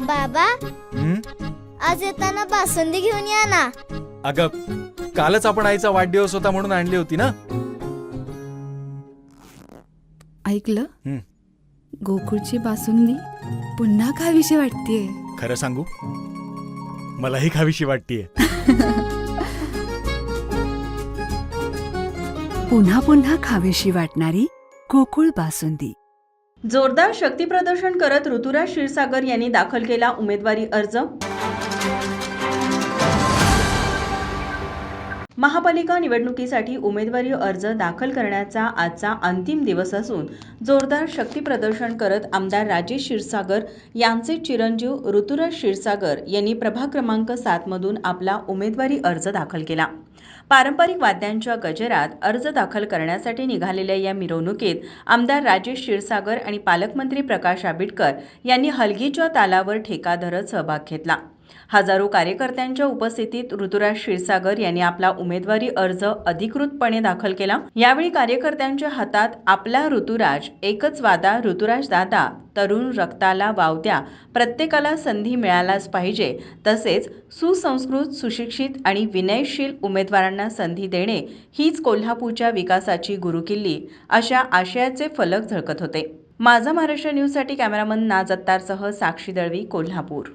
बाबा, हं? आज येताना बासुंदी घेऊन या ना. अगं, कालच आपण आईचा वाढदिवस होता म्हणून आणली होती ना. ऐकलं? हं. गोकुळची बासुंदी पुन्हा खावीशी वाटतेय. खरं सांगू, मलाही खावीशी वाटतीये. पुन्हा पुन्हा खावीशी वाटणारी गोकुळ बासुंदी. जोरदार शक्तीप्रदर्शन करत ऋतुराज क्षीरसागर यांनी दाखल केला उमेदवारी अर्ज. महापालिका निवडणुकीसाठी उमेदवारी अर्ज दाखल करण्याचा आजचा अंतिम दिवस असून जोरदार शक्तीप्रदर्शन करत आमदार राजेश क्षीरसागर यांचे चिरंजीव ऋतुराज क्षीरसागर यांनी प्रभाग क्रमांक 7 मधून आपला उमेदवारी अर्ज दाखल केला. पारंपरिक वाद्यांच्या गजरात अर्ज दाखल करण्यासाठी निघालेल्या या मिरवणुकीत आमदार राजेश क्षीरसागर आणि पालकमंत्री प्रकाश आंबेडकर यांनी हलगीच्या तालावर ठेका धरत सहभाग घेतला. हजारो कार्यकर्त्यांच्या उपस्थितीत ऋतुराज क्षीरसागर यांनी आपला उमेदवारी अर्ज अधिकृतपणे दाखल केला. यावेळी कार्यकर्त्यांच्या हातात आपला ऋतुराज, एकच वादा ऋतुराज दादा, तरुण रक्ताला वाव द्या, प्रत्येकाला संधी मिळालाच पाहिजे, तसेच सुसंस्कृत, सुशिक्षित आणि विनयशील उमेदवारांना संधी देणे हीच कोल्हापूरच्या विकासाची गुरुकिल्ली अशा आशयाचे फलक झळकत होते. माझा महाराष्ट्र न्यूजसाठी कॅमेरामन नाज अत्तारसह साक्षी दळवी, कोल्हापूर.